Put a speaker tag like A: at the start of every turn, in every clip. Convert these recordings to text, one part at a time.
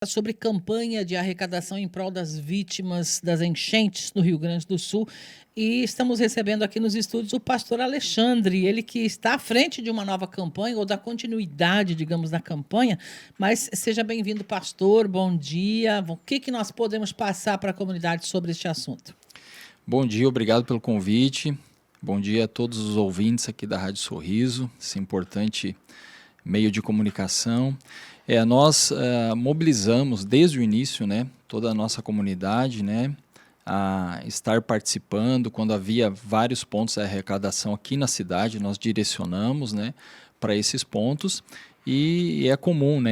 A: Sobre campanha de arrecadação em prol das vítimas das enchentes no Rio Grande do Sul. E estamos recebendo aqui nos estúdios o pastor Alexandre, ele que está à frente de uma nova campanha, ou da continuidade, digamos, da campanha. Mas seja bem-vindo, pastor, bom dia. O que nós podemos passar para a comunidade sobre este assunto?
B: Bom dia, obrigado pelo convite. Bom dia a todos os ouvintes aqui da Rádio Sorriso, esse importante meio de comunicação. Nós mobilizamos desde o início, toda a nossa comunidade, a estar participando. Quando havia vários pontos de arrecadação aqui na cidade, nós direcionamos, para esses pontos. E é comum,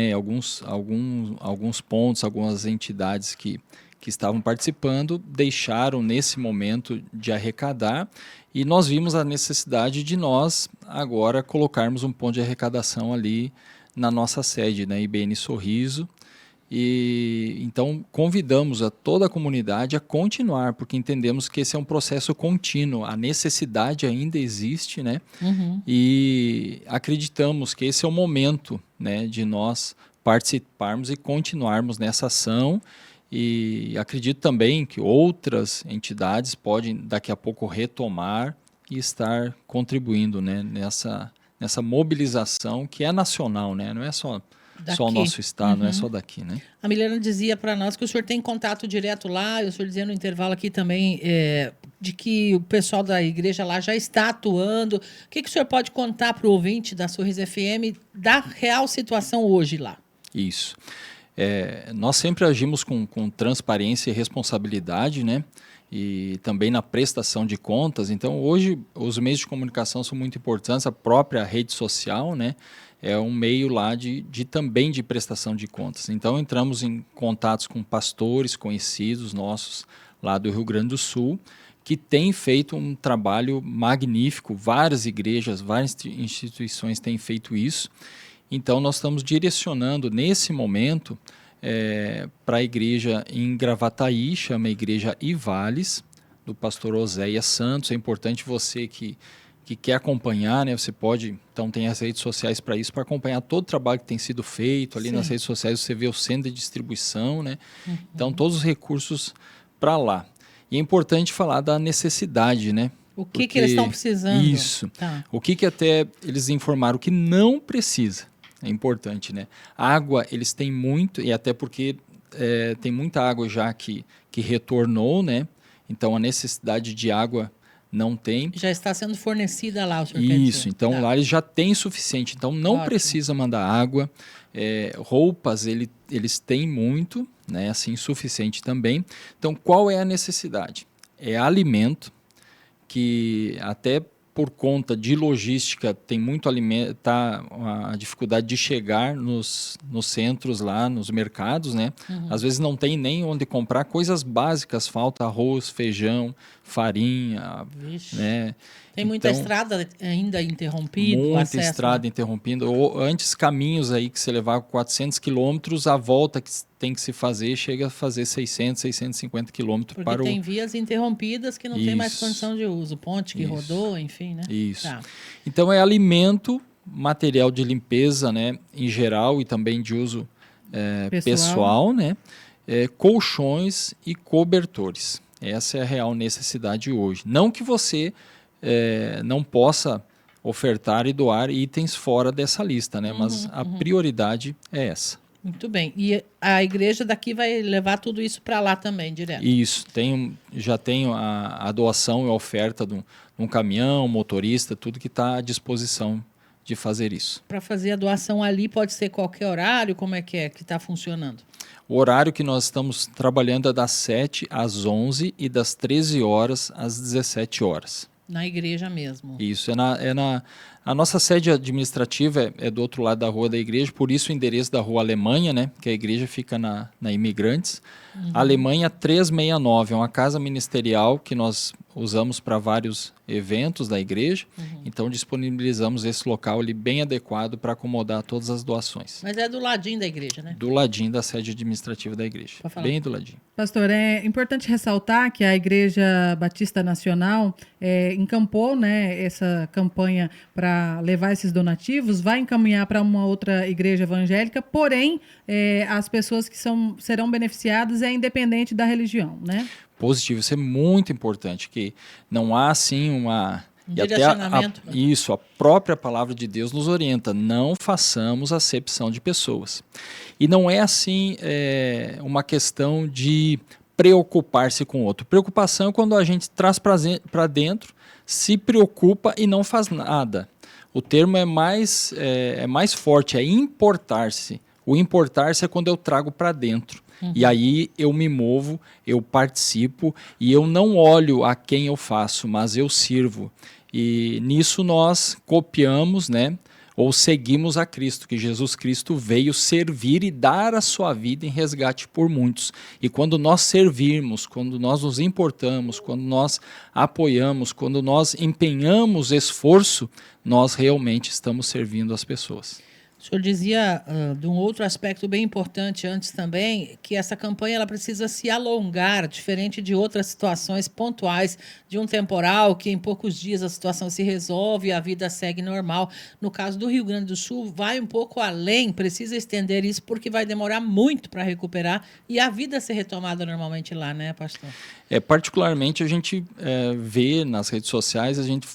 B: alguns pontos, algumas entidades que estavam participando deixaram nesse momento de arrecadar, e nós vimos a necessidade de nós agora colocarmos um ponto de arrecadação ali na nossa sede, na IBN Sorriso. E então convidamos a toda a comunidade a continuar, porque entendemos que esse é um processo contínuo, a necessidade ainda existe, E acreditamos que esse é o momento, de nós participarmos e continuarmos nessa ação. E acredito também que outras entidades podem daqui a pouco retomar e estar contribuindo, nessa mobilização que é nacional, não é só o nosso estado, não é só daqui,
A: A Milena dizia para nós que o senhor tem contato direto lá, e o senhor dizia no intervalo aqui também de que o pessoal da igreja lá já está atuando. O que o senhor pode contar para o ouvinte da Sorriso FM da real situação hoje lá?
B: Isso. Nós sempre agimos com transparência e responsabilidade, e também na prestação de contas. Então, hoje, os meios de comunicação são muito importantes. A própria rede social, é um meio lá também de prestação de contas. Então, entramos em contatos com pastores conhecidos nossos lá do Rio Grande do Sul, que têm feito um trabalho magnífico. Várias igrejas, várias instituições têm feito isso. Então, nós estamos direcionando, nesse momento, para a igreja em Gravataí, chama a Igreja Ivales, do pastor Oséias Santos. É importante você que quer acompanhar, você pode, então tem as redes sociais para isso, para acompanhar todo o trabalho que tem sido feito. Ali nas redes sociais você vê o centro de distribuição, Então, todos os recursos para lá. E é importante falar da necessidade,
A: O que eles estão precisando?
B: Isso. Tá. O que até eles informaram que não precisa. É importante, Água, eles têm muito, e até porque tem muita água já que retornou, Então, a necessidade de água não tem.
A: Já está sendo fornecida lá, o senhor
B: quer dizer.
A: Isso,
B: então lá eles já têm suficiente. Então, não precisa mandar água. Roupas, eles têm muito, assim, suficiente também. Então, qual é a necessidade? É alimento, que até por conta de logística tem muito alimento, a dificuldade de chegar nos centros lá, nos mercados, Às vezes não tem nem onde comprar coisas básicas, falta arroz, feijão, farinha,
A: Tem muita estrada ainda interrompida.
B: Muita estrada interrompida. Antes, caminhos aí que você levava 400 quilômetros, a volta que tem que se fazer chega a fazer 600, 650 quilômetros.
A: Porque tem vias interrompidas que não tem mais condição de uso. Ponte que rodou, enfim,
B: Isso. Tá. Então, é alimento, material de limpeza, em geral, e também de uso pessoal, colchões e cobertores. Essa é a real necessidade hoje. Não que você não possa ofertar e doar itens fora dessa lista, mas a prioridade é essa.
A: Muito bem. E a igreja daqui vai levar tudo isso para lá também, direto?
B: Isso. Já tenho a doação e a oferta de um caminhão, motorista, tudo que está à disposição de fazer isso.
A: Para fazer a doação ali pode ser qualquer horário? Como é que está funcionando?
B: O horário que nós estamos trabalhando é das 7 às 11 e das 13 horas às 17 horas.
A: Na igreja mesmo?
B: Isso, a nossa sede administrativa é do outro lado da rua da igreja, por isso o endereço da rua Alemanha, que a igreja fica na Imigrantes. Alemanha 369, é uma casa ministerial que nós usamos para vários eventos da igreja, então disponibilizamos esse local ali bem adequado para acomodar todas as doações.
A: Mas é do ladinho da igreja, né?
B: Do ladinho da sede administrativa da igreja, bem do ladinho.
C: Pastor, é importante ressaltar que a Igreja Batista Nacional encampou, né, essa campanha para levar esses donativos, vai encaminhar para uma outra igreja evangélica, porém, as pessoas que serão beneficiadas é independente da religião, né?
B: Positivo, isso é muito importante, que não há assim uma...
A: direcionamento.
B: Isso, a própria palavra de Deus nos orienta, não façamos acepção de pessoas. E não é assim uma questão de preocupar-se com o outro. Preocupação é quando a gente traz para dentro, se preocupa e não faz nada. O termo é mais forte, é importar-se. O importar-se é quando eu trago para dentro. E aí eu me movo, eu participo e eu não olho a quem eu faço, mas eu sirvo. E nisso nós copiamos, né, ou seguimos a Cristo, que Jesus Cristo veio servir e dar a sua vida em resgate por muitos. E quando nós servirmos, quando nós nos importamos, quando nós apoiamos, quando nós empenhamos esforço, nós realmente estamos servindo as pessoas.
A: O senhor dizia de um outro aspecto bem importante antes também, que essa campanha ela precisa se alongar, diferente de outras situações pontuais, de um temporal, que em poucos dias a situação se resolve e a vida segue normal. No caso do Rio Grande do Sul, vai um pouco além, precisa estender isso, porque vai demorar muito para recuperar e a vida ser retomada normalmente lá, né, pastor?
B: Particularmente a gente vê nas redes sociais, a gente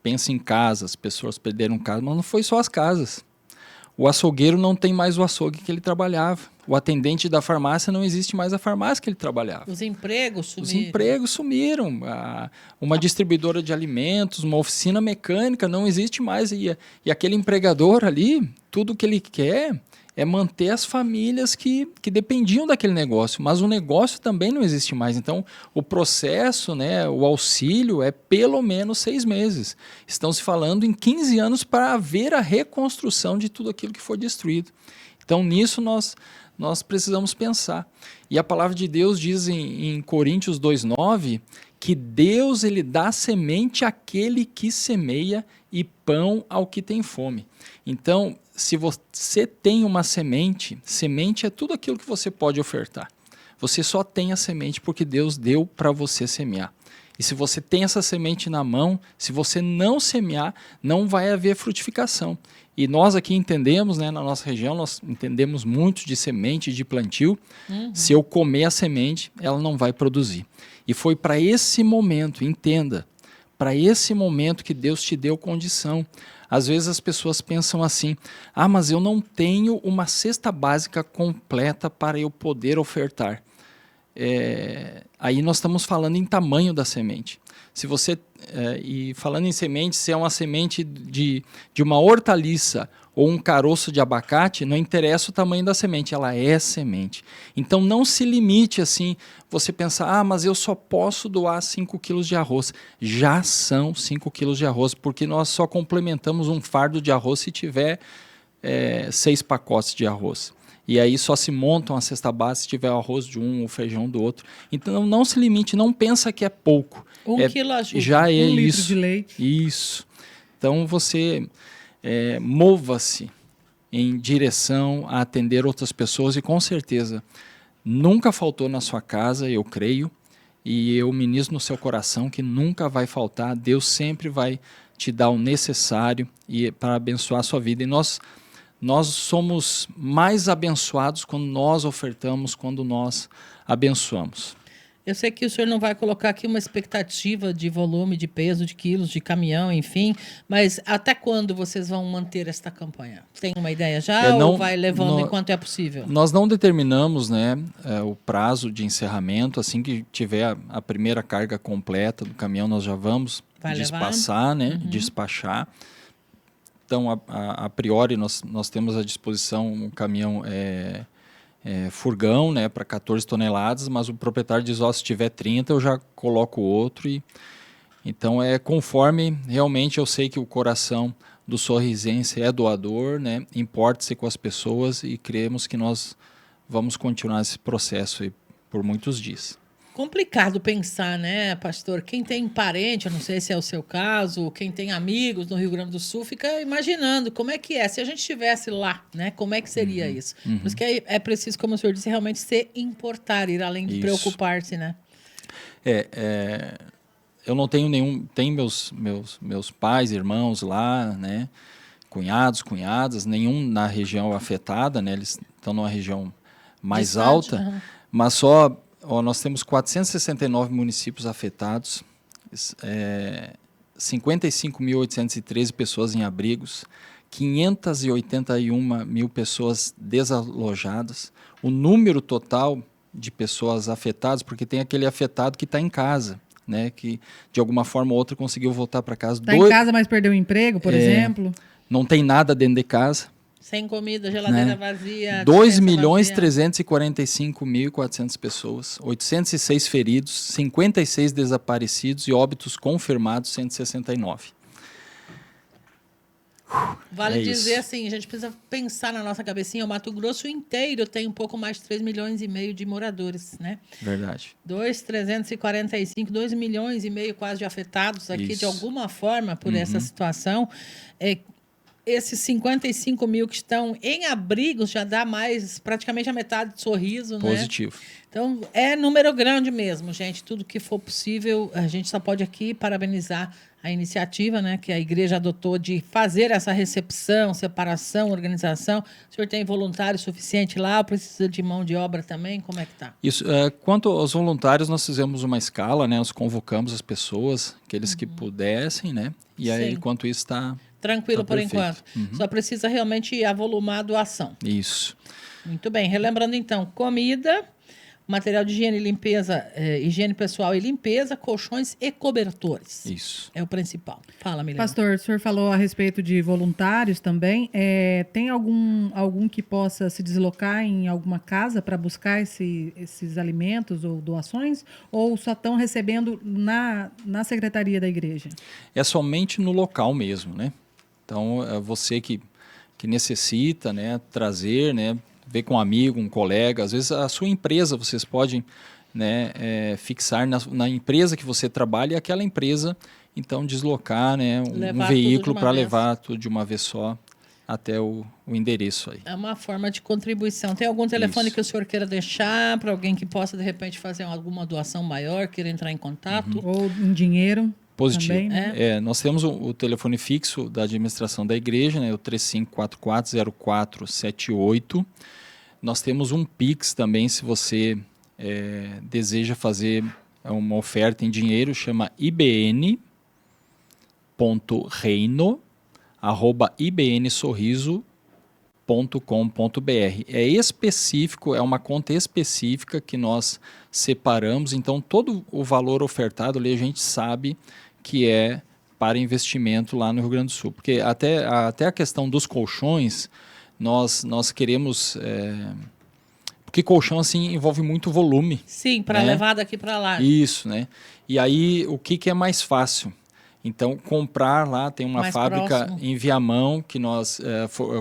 B: pensa em casas, pessoas perderam casa, mas não foi só as casas. O açougueiro não tem mais o açougue que ele trabalhava. O atendente da farmácia não existe mais a farmácia que ele trabalhava.
A: Os empregos sumiram.
B: Os empregos sumiram. Uma distribuidora de alimentos, uma oficina mecânica não existe mais. E aquele empregador ali, tudo que ele quer é manter as famílias que dependiam daquele negócio. Mas o negócio também não existe mais. Então, o processo, né, o auxílio é pelo menos 6 meses. Estão se falando em 15 anos para haver a reconstrução de tudo aquilo que foi destruído. Então, nisso nós precisamos pensar. E a palavra de Deus diz em Coríntios 2,9 que Deus ele dá semente àquele que semeia e pão ao que tem fome. Então, se você tem uma semente é tudo aquilo que você pode ofertar. Você só tem a semente porque Deus deu para você semear. E se você tem essa semente na mão, se você não semear, não vai haver frutificação. E nós aqui entendemos, né, na nossa região, nós entendemos muito de semente, de plantio. Se eu comer a semente, ela não vai produzir. E foi para esse momento, entenda, para esse momento que Deus te deu condição. Às vezes as pessoas pensam assim, mas eu não tenho uma cesta básica completa para eu poder ofertar. Aí nós estamos falando em tamanho da semente. Se você, e falando em semente, se é uma semente de uma hortaliça ou um caroço de abacate, não interessa o tamanho da semente, ela é semente. Então não se limite assim, você pensar, mas eu só posso doar 5 quilos de arroz. Já são 5 quilos de arroz, porque nós só complementamos um fardo de arroz se tiver 6 pacotes de arroz. E aí só se montam a cesta base se tiver o arroz de um, o feijão do outro. Então não se limite, não pensa que é pouco.
A: 1 quilo ajuda.
B: Já é
C: 1 litro
B: isso.
C: de leite.
B: Isso. Então você mova-se em direção a atender outras pessoas e com certeza nunca faltou na sua casa, eu creio, e eu ministro no seu coração que nunca vai faltar. Deus sempre vai te dar o necessário para abençoar a sua vida. E nós somos mais abençoados quando nós ofertamos, quando nós abençoamos.
A: Eu sei que o senhor não vai colocar aqui uma expectativa de volume, de peso, de quilos, de caminhão, enfim, mas até quando vocês vão manter esta campanha? Tem uma ideia já ou vai levando enquanto é possível?
B: Nós não determinamos, né, o prazo de encerramento. Assim que tiver a primeira carga completa do caminhão, nós já vamos despachar, né, despachar. Então, a priori, nós temos à disposição um caminhão furgão, né, para 14 toneladas, mas o proprietário diz, se tiver 30, eu já coloco outro. Então, conforme realmente eu sei que o coração do sorrisense é doador, né, importa-se com as pessoas e cremos que nós vamos continuar esse processo aí por muitos dias.
A: Complicado pensar, né, pastor? Quem tem parente, eu não sei se é o seu caso, quem tem amigos no Rio Grande do Sul, fica imaginando como é que é. Se a gente estivesse lá, né, como é que seria isso? Por isso que é preciso, como o senhor disse, realmente se importar, ir além de preocupar-se, né?
B: Eu não tenho nenhum... Tem meus pais, irmãos lá, né? Cunhados, cunhadas, nenhum na região afetada, né? Eles estão numa região mais
A: Distante,
B: alta, mas só... nós temos 469 municípios afetados, 55.813 pessoas em abrigos, 581 mil pessoas desalojadas. O número total de pessoas afetadas, porque tem aquele afetado que está em casa, né, que de alguma forma ou outra conseguiu voltar para casa.
C: Está em casa, mas perdeu o emprego, por exemplo.
B: Não tem nada dentro de casa.
A: Sem comida, geladeira vazia.
B: 2.345.400 pessoas, 806 feridos, 56 desaparecidos e óbitos confirmados, 169.
A: Vale dizer assim, a gente precisa pensar na nossa cabecinha, o Mato Grosso inteiro tem um pouco mais de 3,5 milhões de moradores, né?
B: Verdade.
A: 2 milhões e meio quase de afetados aqui de alguma forma por essa situação. Esses 55 mil que estão em abrigos já dá mais, praticamente a metade de Sorriso,
B: Positivo.
A: né? Então, é número grande mesmo, gente. Tudo que for possível, a gente só pode aqui parabenizar a iniciativa, né, que a igreja adotou de fazer essa recepção, separação, organização. O senhor tem voluntário suficiente lá? Precisa de mão de obra também? Como é que está?
B: Isso. Quanto aos voluntários, nós fizemos uma escala, né? Nós convocamos as pessoas, aqueles que pudessem, né? E aí, enquanto isso está...
A: Tranquilo por enquanto. Só precisa realmente avolumar a doação.
B: Isso.
A: Muito bem. Relembrando, então, comida, material de higiene e limpeza, higiene pessoal e limpeza, colchões e cobertores.
B: Isso.
A: É o principal. Fala, Milena.
C: Pastor, o senhor falou a respeito de voluntários também. Tem algum que possa se deslocar em alguma casa para buscar esses alimentos ou doações? Ou só estão recebendo na secretaria da igreja?
B: É somente no local mesmo, né? Então, você que necessita, né, trazer, né, ver com um amigo, um colega, às vezes a sua empresa, vocês podem, né, fixar na empresa que você trabalha e aquela empresa, então, deslocar, né, um veículo para levar tudo de uma vez só até o endereço aí.
A: É uma forma de contribuição. Tem algum telefone que o senhor queira deixar para alguém que possa, de repente, fazer alguma doação maior, queira entrar em contato?
C: Ou em dinheiro?
B: Positivo.
C: Também, né?
B: Nós temos o telefone fixo da administração da igreja, né, o 35440478. Nós temos um Pix também, se você deseja fazer uma oferta em dinheiro, chama ibn.reino@ibnsorriso.com.br. É específico, é uma conta específica que nós separamos, então todo o valor ofertado ali a gente sabe que é para investimento lá no Rio Grande do Sul. Porque até a questão dos colchões, nós queremos... porque colchão assim envolve muito volume.
A: Sim, para levar daqui para lá.
B: Isso, né? E aí, o que é mais fácil? Então, comprar lá, tem uma fábrica em Viamão, que nós,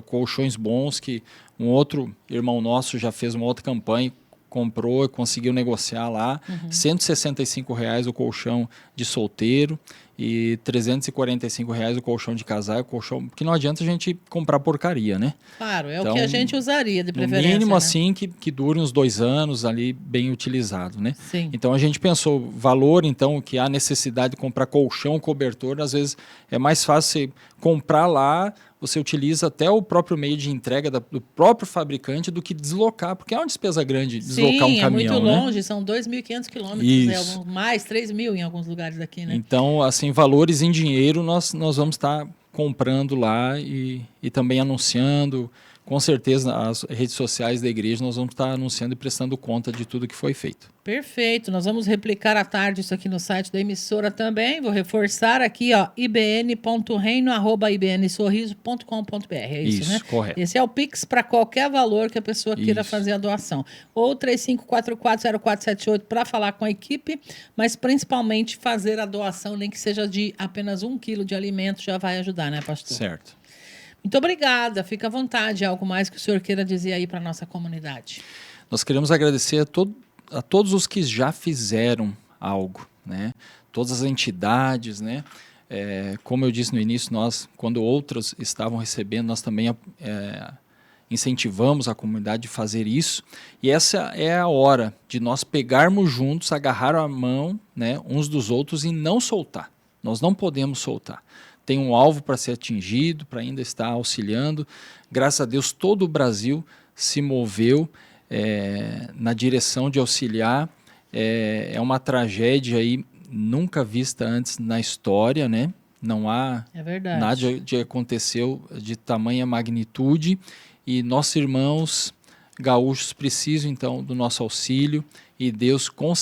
B: colchões bons, que um outro irmão nosso já fez uma outra campanha, comprou, conseguiu negociar lá, R$165 o colchão de solteiro e R$345 o colchão de casal, porque não adianta a gente comprar porcaria, né?
A: Claro, é então, o que a gente usaria de preferência.
B: No mínimo,
A: né?
B: assim, que dure uns 2 anos ali, bem utilizado, né?
A: Sim.
B: Então a gente pensou, valor, então, que há necessidade de comprar colchão, cobertor, às vezes é mais fácil você comprar lá, você utiliza até o próprio meio de entrega do próprio fabricante do que deslocar, porque é uma despesa grande deslocar um caminhão.
A: Sim, é muito longe, são 2.500 quilômetros, mais 3.000 em alguns lugares daqui, né?
B: Então, assim, valores em dinheiro nós vamos estar comprando lá e também anunciando. Com certeza, nas redes sociais da igreja, nós vamos estar anunciando e prestando conta de tudo que foi feito.
A: Perfeito. Nós vamos replicar à tarde isso aqui no site da emissora também. Vou reforçar aqui, ó, ibn.reino@ibnsorriso.com.br. É isso, né?
B: Correto.
A: Esse é o Pix para qualquer valor que a pessoa queira fazer a doação. Ou 35440478 para falar com a equipe, mas principalmente fazer a doação, nem que seja de apenas 1 quilo de alimento, já vai ajudar, né, pastor?
B: Certo.
A: Muito obrigada. Fica à vontade. Algo mais que o senhor queira dizer aí para a nossa comunidade?
B: Nós queremos agradecer a a todos os que já fizeram algo, né? Todas as entidades, né? Como eu disse no início, nós, quando outras estavam recebendo, nós também incentivamos a comunidade a fazer isso. E essa é a hora de nós pegarmos juntos, agarrar a mão, né, uns dos outros e não soltar. Nós não podemos soltar. Tem um alvo para ser atingido, para ainda estar auxiliando. Graças a Deus, todo o Brasil se moveu na direção de auxiliar. É uma tragédia aí nunca vista antes na história, né? Não há nada de aconteceu de tamanha magnitude, e nossos irmãos gaúchos precisam então do nosso auxílio, e Deus com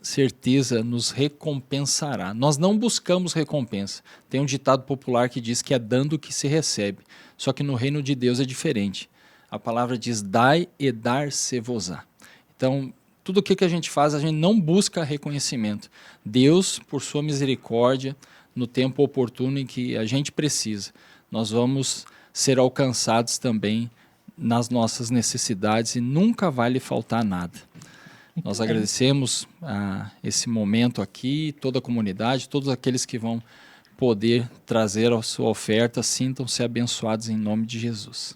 B: certeza nos recompensará. Nós não buscamos recompensa. Tem um ditado popular que diz que é dando que se recebe, só que no reino de Deus é diferente. A palavra diz: dai e dar-se-vos-á. Então, tudo o que a gente faz, a gente não busca reconhecimento. Deus, por sua misericórdia, no tempo oportuno em que a gente precisa, nós vamos ser alcançados também nas nossas necessidades, e nunca vai lhe faltar nada. Nós agradecemos esse momento aqui, toda a comunidade, todos aqueles que vão poder trazer a sua oferta, sintam-se abençoados em nome de Jesus.